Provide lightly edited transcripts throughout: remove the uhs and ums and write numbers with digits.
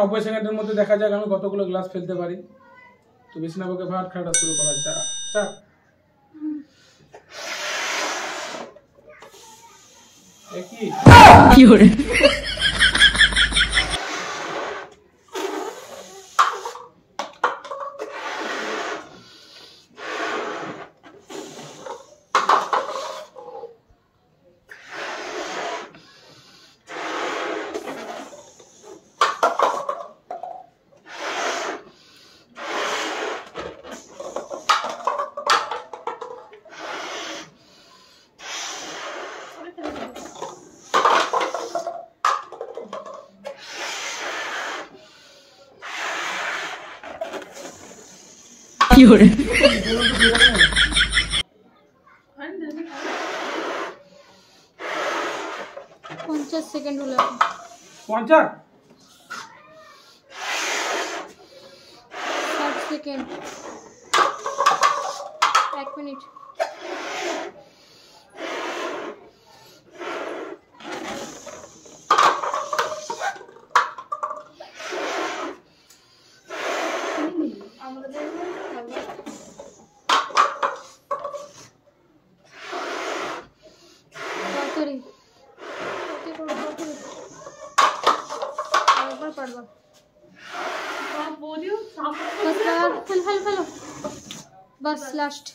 90 সেকেন্ডের মধ্যে দেখা যাক আমি কতগুলো গ্লাস ফেলতে পারি। তো বেশি না বকে ভাত খাওয়াটা শুরু করা যাক। স্টার্ট। কি হরে কি হরে 50 সেকেন্ড হলো 50 60 সেকেন্ড 1 মিনিট बस लास्ट।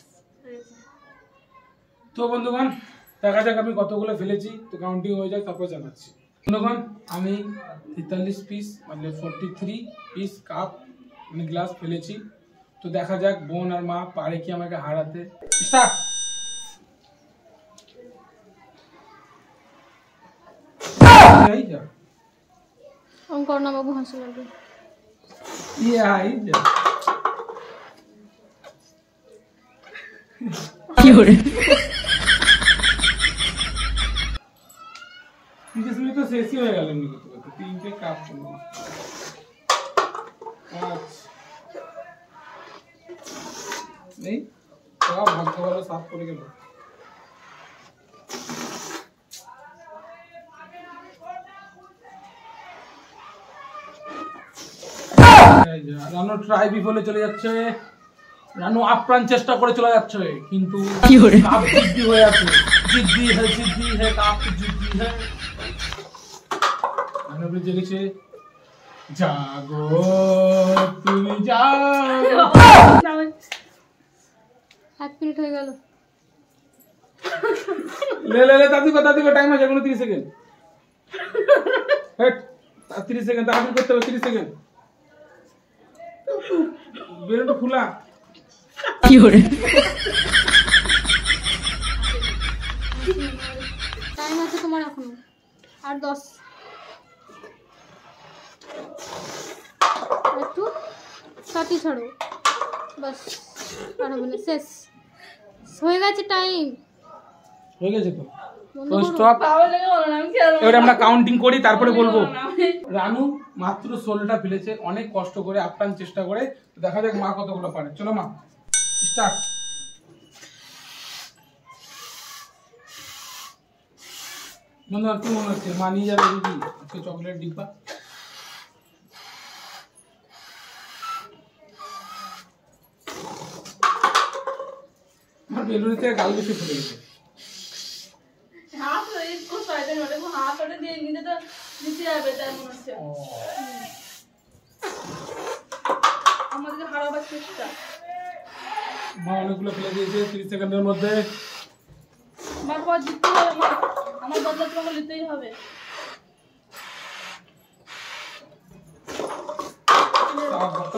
तो बंधुगण দেখা যাক আমি কতগুলো ফেলেছি, তো কাউন্টিং হয়ে যায় তারপর জানাচ্ছি। বন্ধুগণ আমি 43 পিস মানে 43 পিস কাপ মানে গ্লাস ফেলেছি। তো দেখা যাক বোন আর মা পারে কি আমাকে হারাতে। স্টার্ট। এই যা অঙ্করনা বাবু হাসি লাগবে। ये आई जा কি হরে इसमें तो सेसी हो गया नहीं तो 3 के काप 5 नहीं तो भाग्य वाला 7 পড়ে গেল। রানু ট্রাই বিফলে চলে যাচ্ছে। রানু আপ্রাণ চেষ্টা করে চলে যাচ্ছে কিন্তু কাপ জিদ্দি হয়ে আছে। জিদ্দি है কাপ জিদ্দি है। রানু বুঝে গেছে জাগো তুমি জাগো। 1 মিনিট হয়ে গেল। ले दादी को टाइम আছে এখনো 30 সেকেন্ড। হেট 30 সেকেন্ড তাড়াতাড়ি করতে হবে। 30 সেকেন্ড বেলুনটা ফুলা কি হরে টাইম আছে তোমার এখনো আর 10 একটু সাথী ছাড়ো বাস আর হবে না শেষ হয়ে গেছে টাইম হয়ে গেছে তো তো স্টপ। এবারে আমরা কাউন্টিং করি তারপরে বলবো। রানু মাত্র 16টা ফেলেছে অনেক কষ্ট করে আপ্রাণ চেষ্টা করে। দেখা যাক মা কতগুলো পারে। চলো মা স্টার্ট। মনে হচ্ছে মা নিয়ে যাবে দিদি আজকে চকলেট ডিব্বা। আমার বেলুনের থেকে গাল বেশি ফুলে গেছে। মা অনেকগুলো ফেলে দিয়েছে 30 সেকেন্ডের মধ্যে। আমার বদলা তোমাকে নিতেই হবে।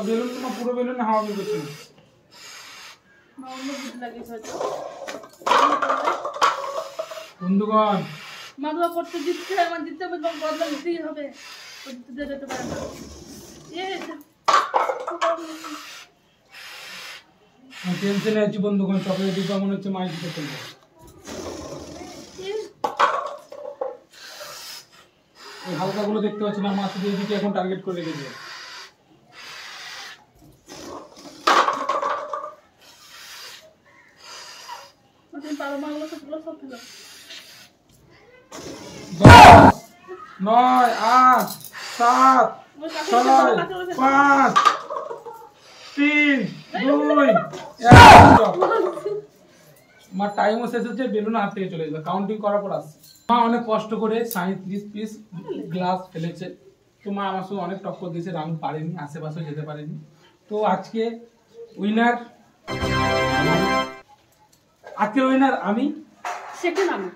বেলুন তোমার পুরো বেলুন হাওয়া বের করছে। বন্ধুগণ মা তোমার করতে দিচ্ছে আমার দিতে হবে তোমার বদলা নিতেই হবে। যেতে পারে না টেনশনে আছি বন্ধুগণ। চকলেট ডিব্বা মনে হচ্ছে মাই দিতে চলবে। ওই হালকাগুলো দেখতে পাচ্ছি না, মা শুধু এইদিকে এখন টার্গেট করে রেখেছে। নয় 8 7 ওই কাছে 6 কাছে 5 3 2 আমার টাইমও শেষ হচ্ছে, বেলুন হাত থেকে চলে যাবে। কাউন্টিং করার পর আসছে। মা অনেক কষ্ট করে 37 পিস গ্লাস ফেলেছে। তো মা আমার সঙ্গে অনেক টক্কর দিয়েছে, আমি পারিনি, আশেপাশে যেতে পারিনি। তো আজকে উইনার আমি, সেকেন্ড আমি।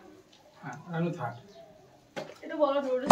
হ্যাঁ আমি থার্ড। এটা বলা জরুরি।